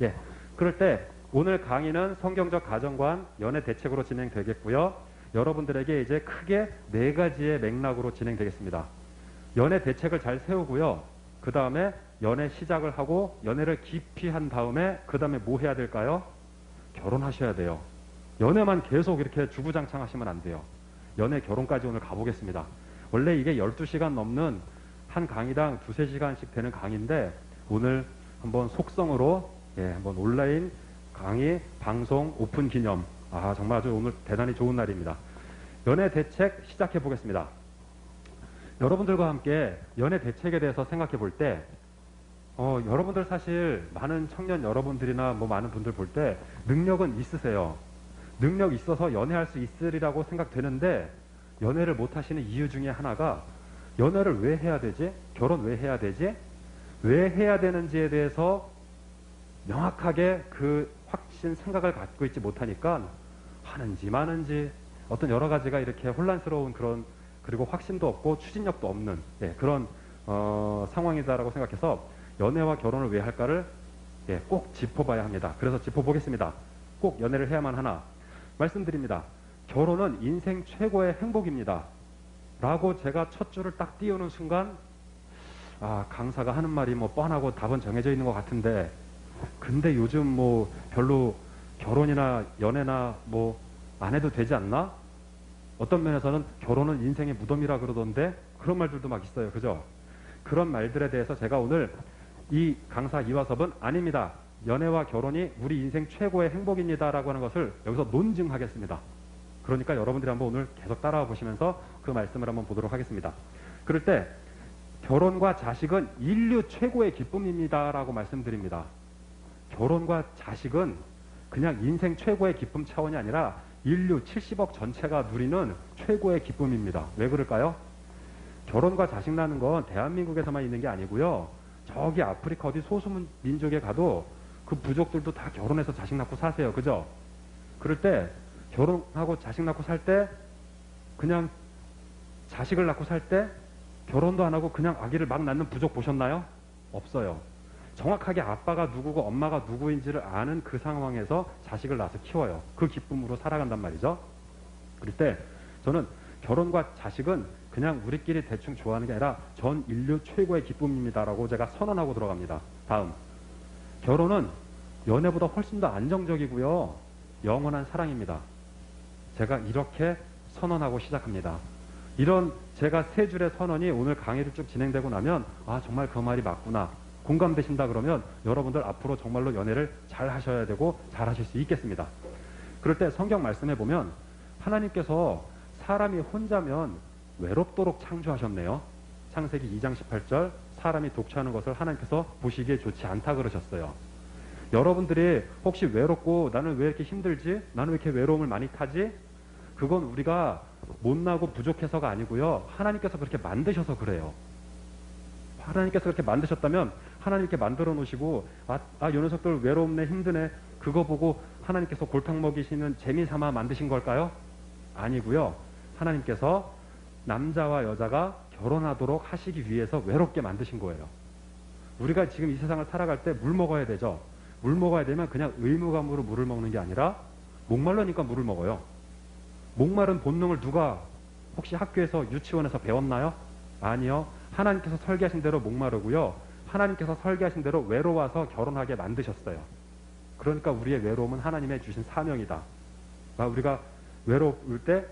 예. 그럴 때 오늘 강의는 성경적 가정관 연애 대책으로 진행되겠고요. 여러분들에게 이제 크게 4가지의 맥락으로 진행되겠습니다. 연애 대책을 잘 세우고요. 그 다음에 연애 시작을 하고 연애를 깊이 한 다음에 그 다음에 뭐 해야 될까요? 결혼하셔야 돼요. 연애만 계속 이렇게 주구장창 하시면 안 돼요. 연애 결혼까지 오늘 가보겠습니다. 원래 이게 12시간 넘는 한 강의당 2-3시간씩 되는 강의인데 오늘 한번 속성으로 한번 온라인 강의 방송 오픈 기념 정말 아주 오늘 대단히 좋은 날입니다. 연애 대책 시작해 보겠습니다. 여러분들과 함께 연애 대책에 대해서 생각해 볼 때 여러분들 사실 많은 청년 여러분들이나 뭐 많은 분들 볼 때 능력은 있으세요. 능력 있어서 연애할 수 있으리라고 생각되는데 연애를 못 하시는 이유 중에 하나가 연애를 왜 해야 되지? 결혼 왜 해야 되지? 왜 해야 되는지에 대해서 명확하게 그 확신 생각을 갖고 있지 못하니까 하는지 마는지 어떤 여러 가지가 이렇게 혼란스러운 그런 그리고 확신도 없고 추진력도 없는 그런 상황이다라고 생각해서 연애와 결혼을 왜 할까를 꼭 짚어봐야 합니다. 그래서 짚어보겠습니다. 꼭 연애를 해야만 하나 말씀드립니다. 결혼은 인생 최고의 행복입니다. 라고 제가 첫 줄을 딱 띄우는 순간 강사가 하는 말이 뭐 뻔하고 답은 정해져 있는 것 같은데 근데 요즘 뭐 별로 결혼이나 연애나 뭐 안 해도 되지 않나? 어떤 면에서는 결혼은 인생의 무덤이라 그러던데 그런 말들도 막 있어요. 그죠? 그런 말들에 대해서 제가 오늘 이 강사 이화섭은 아닙니다. 연애와 결혼이 우리 인생 최고의 행복입니다. 라고 하는 것을 여기서 논증하겠습니다. 그러니까 여러분들이 한번 오늘 계속 따라와 보시면서 그 말씀을 한번 보도록 하겠습니다. 그럴 때 결혼과 자식은 인류 최고의 기쁨입니다. 라고 말씀드립니다. 결혼과 자식은 그냥 인생 최고의 기쁨 차원이 아니라 인류 70억 전체가 누리는 최고의 기쁨입니다. 왜 그럴까요? 결혼과 자식 낳는 건 대한민국에서만 있는 게 아니고요. 저기 아프리카 어디 소수민족에 가도 그 부족들도 다 결혼해서 자식 낳고 사세요. 그죠? 그럴 때 결혼하고 자식 낳고 살 때 그냥 자식을 낳고 살 때 결혼도 안 하고 그냥 아기를 막 낳는 부족 보셨나요? 없어요. 정확하게 아빠가 누구고 엄마가 누구인지를 아는 그 상황에서 자식을 낳아서 키워요. 그 기쁨으로 살아간단 말이죠. 그럴 때 저는 결혼과 자식은 그냥 우리끼리 대충 좋아하는 게 아니라 전 인류 최고의 기쁨입니다라고 제가 선언하고 들어갑니다. 다음, 결혼은 연애보다 훨씬 더 안정적이고요. 영원한 사랑입니다. 제가 이렇게 선언하고 시작합니다. 이런 제가 3줄의 선언이 오늘 강의를 쭉 진행되고 나면 정말 그 말이 맞구나. 공감되신다 그러면 여러분들 앞으로 정말로 연애를 잘 하셔야 되고 잘 하실 수 있겠습니다. 그럴 때 성경 말씀해 보면 하나님께서 사람이 혼자면 외롭도록 창조하셨네요. 창세기 2장 18절 사람이 독처하는 것을 하나님께서 보시기에 좋지 않다 그러셨어요. 여러분들이 혹시 외롭고 나는 왜 이렇게 힘들지? 나는 왜 이렇게 외로움을 많이 타지? 그건 우리가 못나고 부족해서가 아니고요. 하나님께서 그렇게 만드셔서 그래요. 하나님께서 그렇게 만드셨다면 하나님께 만들어 놓으시고 요 녀석들 외롭네 힘드네 그거 보고 하나님께서 골탕 먹이시는 재미 삼아 만드신 걸까요? 아니고요. 하나님께서 남자와 여자가 결혼하도록 하시기 위해서 외롭게 만드신 거예요. 우리가 지금 이 세상을 살아갈 때 물 먹어야 되죠. 물 먹어야 되면 그냥 의무감으로 물을 먹는 게 아니라 목말라니까 물을 먹어요. 목마른 본능을 누가 혹시 학교에서 유치원에서 배웠나요? 아니요. 하나님께서 설계하신 대로 목마르고요. 하나님께서 설계하신 대로 외로워서 결혼하게 만드셨어요. 그러니까 우리의 외로움은 하나님의 주신 사명이다. 우리가 외로울 때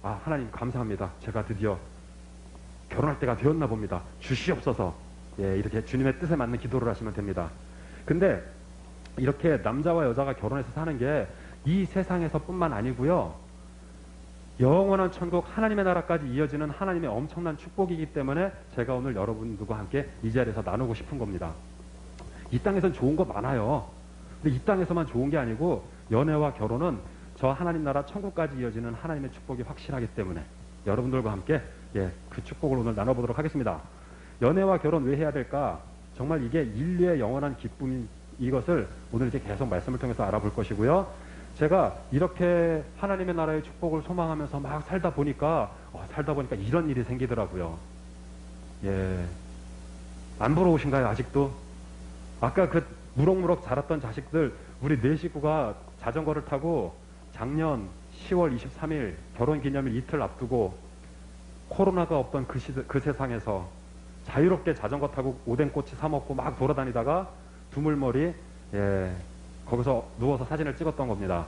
하나님 감사합니다. 제가 드디어 결혼할 때가 되었나 봅니다. 주시옵소서. 이렇게 주님의 뜻에 맞는 기도를 하시면 됩니다. 근데 이렇게 남자와 여자가 결혼해서 사는 게 이 세상에서 뿐만 아니고요. 영원한 천국 하나님의 나라까지 이어지는 하나님의 엄청난 축복이기 때문에 제가 오늘 여러분들과 함께 이 자리에서 나누고 싶은 겁니다. 이 땅에선 좋은 거 많아요. 근데 이 땅에서만 좋은 게 아니고 연애와 결혼은 저 하나님 나라 천국까지 이어지는 하나님의 축복이 확실하기 때문에 여러분들과 함께 그 축복을 오늘 나눠보도록 하겠습니다. 연애와 결혼 왜 해야 될까? 정말 이게 인류의 영원한 기쁨인 이것을 오늘 이제 계속 말씀을 통해서 알아볼 것이고요. 제가 이렇게 하나님의 나라의 축복을 소망하면서 막 살다 보니까 이런 일이 생기더라고요. 안 부러우신가요? 아직도? 아까 그 무럭무럭 자랐던 자식들, 우리 네 식구가 자전거를 타고 작년 10월 23일 결혼기념일 이틀 앞두고 코로나가 없던 그 세상에서 자유롭게 자전거 타고 오뎅꼬치 사 먹고 막 돌아다니다가 두물머리, 거기서 누워서 사진을 찍었던 겁니다.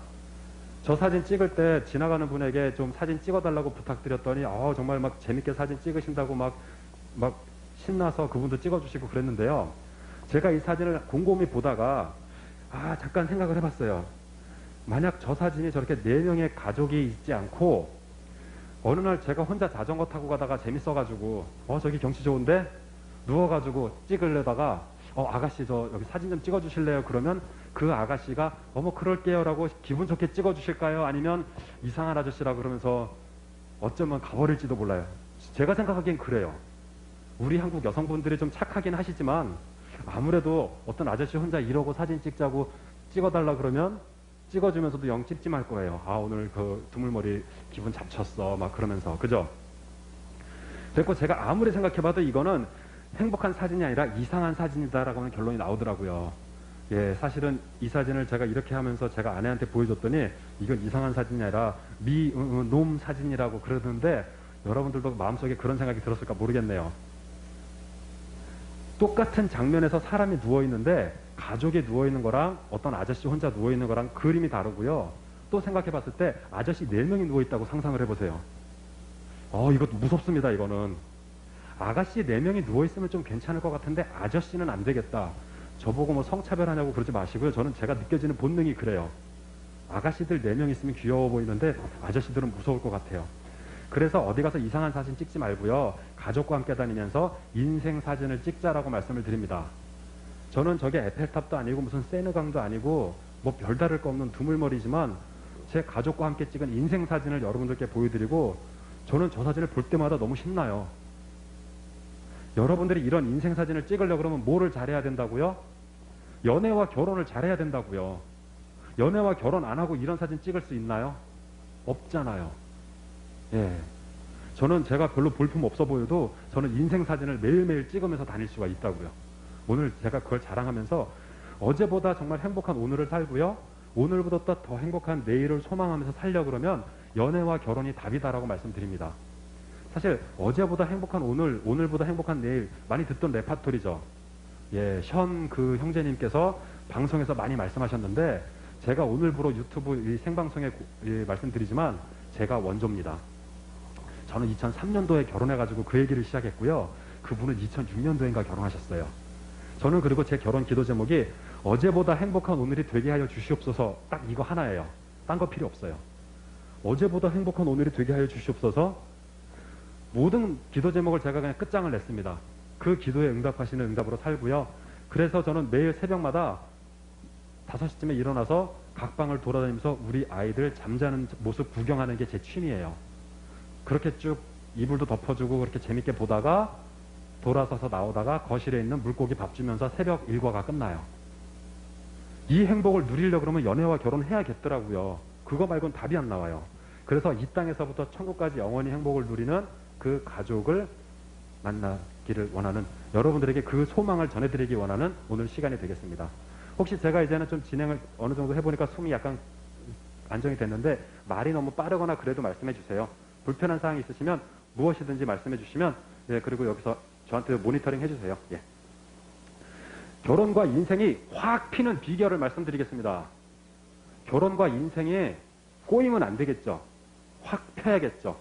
저 사진 찍을 때 지나가는 분에게 좀 사진 찍어달라고 부탁드렸더니 정말 막 재밌게 사진 찍으신다고 막 신나서 그분도 찍어주시고 그랬는데요. 제가 이 사진을 곰곰이 보다가 잠깐 생각을 해봤어요. 만약 저 사진이 저렇게 4명의 가족이 있지 않고 어느 날 제가 혼자 자전거 타고 가다가 재밌어가지고 저기 경치 좋은데 누워가지고 찍으려다가 아가씨 저 여기 사진 좀 찍어주실래요? 그러면 그 아가씨가 어머 그럴게요 라고 기분 좋게 찍어주실까요? 아니면 이상한 아저씨라 그러면서 어쩌면 가버릴지도 몰라요. 제가 생각하기엔 그래요. 우리 한국 여성분들이 좀 착하긴 하시지만 아무래도 어떤 아저씨 혼자 이러고 사진 찍자고 찍어달라 그러면 찍어주면서도 영 찝찝할 거예요. 오늘 그 두물머리 기분 잡쳤어 막 그러면서, 그죠? 그래서 제가 아무리 생각해봐도 이거는 행복한 사진이 아니라 이상한 사진이다라고 하는 결론이 나오더라고요. 사실은 이 사진을 제가 이렇게 하면서 제가 아내한테 보여줬더니 이건 이상한 사진이 아니라 놈 사진이라고 그러던데 여러분들도 마음속에 그런 생각이 들었을까 모르겠네요. 똑같은 장면에서 사람이 누워있는데 가족이 누워있는 거랑 어떤 아저씨 혼자 누워있는 거랑 그림이 다르고요. 또 생각해봤을 때 아저씨 4명이 누워있다고 상상을 해보세요. 이거 무섭습니다. 이거는 아가씨 4명이 누워있으면 좀 괜찮을 것 같은데 아저씨는 안 되겠다. 저보고 뭐 성차별하냐고 그러지 마시고요. 저는 제가 느껴지는 본능이 그래요. 아가씨들 4명 있으면 귀여워 보이는데 아저씨들은 무서울 것 같아요. 그래서 어디 가서 이상한 사진 찍지 말고요. 가족과 함께 다니면서 인생 사진을 찍자라고 말씀을 드립니다. 저는 저게 에펠탑도 아니고 무슨 세느강도 아니고 뭐 별다를 거 없는 두물머리지만 제 가족과 함께 찍은 인생 사진을 여러분들께 보여드리고 저는 저 사진을 볼 때마다 너무 신나요. 여러분들이 이런 인생 사진을 찍으려고 그러면 뭐를 잘해야 된다고요? 연애와 결혼을 잘해야 된다고요. 연애와 결혼 안 하고 이런 사진 찍을 수 있나요? 없잖아요. 저는 제가 별로 볼품 없어 보여도 저는 인생 사진을 매일매일 찍으면서 다닐 수가 있다고요. 오늘 제가 그걸 자랑하면서 어제보다 정말 행복한 오늘을 살고요. 오늘보다 더 행복한 내일을 소망하면서 살려고 그러면 연애와 결혼이 답이다라고 말씀드립니다. 사실 어제보다 행복한 오늘, 오늘보다 행복한 내일 많이 듣던 레파토리죠. 션 그 형제님께서 방송에서 많이 말씀하셨는데 제가 오늘부로 유튜브 이 생방송에 말씀드리지만 제가 원조입니다. 저는 2003년도에 결혼해가지고 그 얘기를 시작했고요. 그분은 2006년도인가 결혼하셨어요. 저는 그리고 제 결혼 기도 제목이 어제보다 행복한 오늘이 되게 하여 주시옵소서 딱 이거 하나예요. 딴 거 필요 없어요. 어제보다 행복한 오늘이 되게 하여 주시옵소서 모든 기도 제목을 제가 그냥 끝장을 냈습니다. 그 기도에 응답하시는 응답으로 살고요. 그래서 저는 매일 새벽마다 5시쯤에 일어나서 각 방을 돌아다니면서 우리 아이들 잠자는 모습 구경하는 게 제 취미예요. 그렇게 쭉 이불도 덮어주고 그렇게 재밌게 보다가 돌아서서 나오다가 거실에 있는 물고기 밥 주면서 새벽 일과가 끝나요. 이 행복을 누리려고 그러면 연애와 결혼해야겠더라고요. 그거 말고는 답이 안 나와요. 그래서 이 땅에서부터 천국까지 영원히 행복을 누리는 그 가족을 만나기를 원하는 여러분들에게 그 소망을 전해드리기 원하는 오늘 시간이 되겠습니다. 혹시 제가 이제는 좀 진행을 어느 정도 해보니까 숨이 약간 안정이 됐는데 말이 너무 빠르거나 그래도 말씀해 주세요. 불편한 사항이 있으시면 무엇이든지 말씀해 주시면 그리고 여기서 저한테 모니터링 해주세요. 결혼과 인생이 확 피는 비결을 말씀드리겠습니다. 결혼과 인생이 꼬이면 안 되겠죠. 확 펴야겠죠.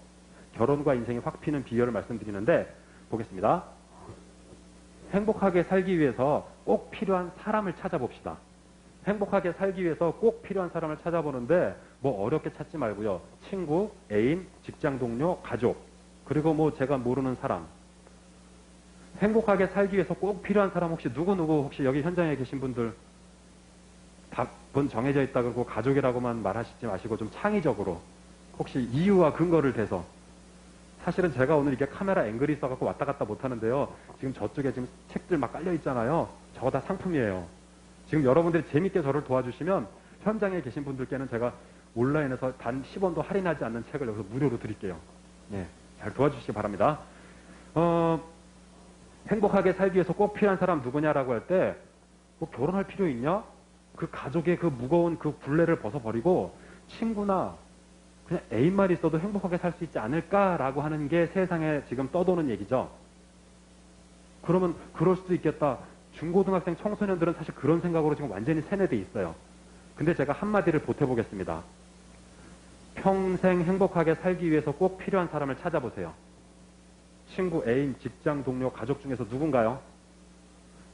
결혼과 인생이 확 피는 비결을 말씀드리는데 보겠습니다. 행복하게 살기 위해서 꼭 필요한 사람을 찾아봅시다. 행복하게 살기 위해서 꼭 필요한 사람을 찾아보는데 뭐 어렵게 찾지 말고요. 친구, 애인, 직장 동료, 가족 그리고 뭐 제가 모르는 사람 행복하게 살기 위해서 꼭 필요한 사람 혹시 누구누구 혹시 여기 현장에 계신 분들 답은 정해져 있다 그러고 가족이라고만 말하시지 마시고 좀 창의적으로 혹시 이유와 근거를 대서 사실은 제가 오늘 이렇게 카메라 앵글이 있어갖고 왔다 갔다 못하는데요. 지금 저쪽에 지금 책들 막 깔려 있잖아요. 저거 다 상품이에요. 지금 여러분들이 재밌게 저를 도와주시면 현장에 계신 분들께는 제가 온라인에서 단 10원도 할인하지 않는 책을 여기서 무료로 드릴게요. 잘 도와주시기 바랍니다. 행복하게 살기 위해서 꼭 필요한 사람 누구냐라고 할 때 뭐 결혼할 필요 있냐? 그 가족의 그 무거운 그 굴레를 벗어버리고 친구나 그냥 애인만 있어도 행복하게 살 수 있지 않을까라고 하는 게 세상에 지금 떠도는 얘기죠. 그러면 그럴 수도 있겠다. 중고등학생 청소년들은 사실 그런 생각으로 지금 완전히 세뇌돼 있어요. 근데 제가 한마디를 보태보겠습니다. 평생 행복하게 살기 위해서 꼭 필요한 사람을 찾아보세요. 친구, 애인, 직장 동료, 가족 중에서 누군가요?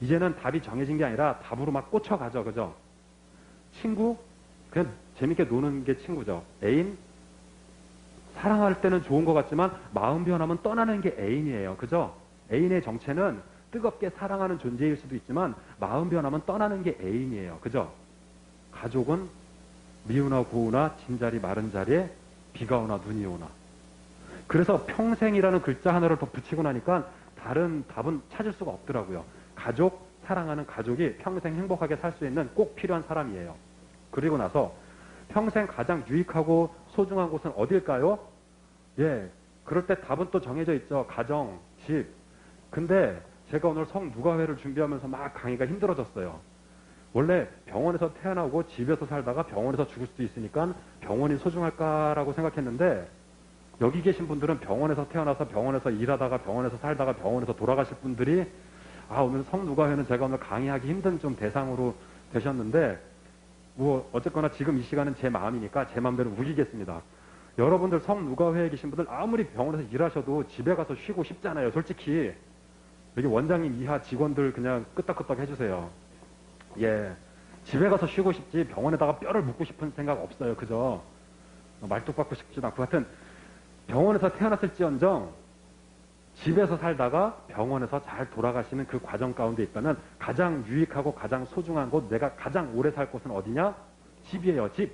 이제는 답이 정해진 게 아니라 답으로 막 꽂혀가죠. 그죠? 친구? 그냥 재밌게 노는 게 친구죠. 애인? 사랑할 때는 좋은 것 같지만 마음 변하면 떠나는 게 애인이에요. 그죠? 애인의 정체는 뜨겁게 사랑하는 존재일 수도 있지만 마음 변하면 떠나는 게 애인이에요. 그죠? 가족은 미우나 고우나 진자리 마른 자리에 비가 오나 눈이 오나. 그래서 평생이라는 글자 하나를 더 붙이고 나니까 다른 답은 찾을 수가 없더라고요. 가족, 사랑하는 가족이 평생 행복하게 살 수 있는 꼭 필요한 사람이에요. 그리고 나서 평생 가장 유익하고 소중한 곳은 어딜까요? 예, 그럴 때 답은 또 정해져 있죠. 가정, 집. 근데 제가 오늘 성누가회를 준비하면서 막 강의가 힘들어졌어요. 원래 병원에서 태어나고 집에서 살다가 병원에서 죽을 수도 있으니까 병원이 소중할까라고 생각했는데 여기 계신 분들은 병원에서 태어나서 병원에서 일하다가 병원에서 살다가 병원에서 돌아가실 분들이 오늘 성누가회는 제가 오늘 강의하기 힘든 좀 대상으로 되셨는데 뭐 어쨌거나 지금 이 시간은 제 마음이니까 제 마음대로 우기겠습니다. 여러분들 성누가회에 계신 분들 아무리 병원에서 일하셔도 집에 가서 쉬고 싶잖아요. 솔직히 여기 원장님 이하 직원들 그냥 끄떡끄떡 해주세요. 예, 집에 가서 쉬고 싶지 병원에다가 뼈를 묻고 싶은 생각 없어요. 그죠? 말뚝 박고 싶지도 않고 하여튼 병원에서 태어났을지언정 집에서 살다가 병원에서 잘 돌아가시는 그 과정 가운데 있다면 가장 유익하고 가장 소중한 곳, 내가 가장 오래 살 곳은 어디냐? 집이에요. 집.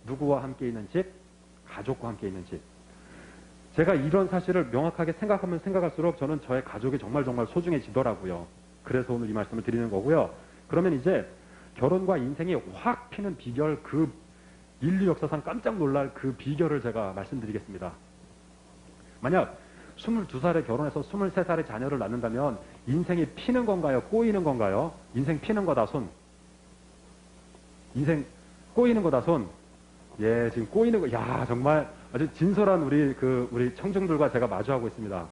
누구와 함께 있는 집? 가족과 함께 있는 집. 제가 이런 사실을 명확하게 생각하면 생각할수록 저는 저의 가족이 정말 소중해지더라고요. 그래서 오늘 이 말씀을 드리는 거고요. 그러면 이제 결혼과 인생이 확 피는 비결, 그 인류 역사상 깜짝 놀랄 그 비결을 제가 말씀드리겠습니다. 만약 22살에 결혼해서 23살에 자녀를 낳는다면 인생이 피는 건가요? 꼬이는 건가요? 인생 피는 거다, 손. 인생 꼬이는 거다, 손. 예, 지금 꼬이는 거, 야, 정말 아주 진솔한 우리 청중들과 제가 마주하고 있습니다.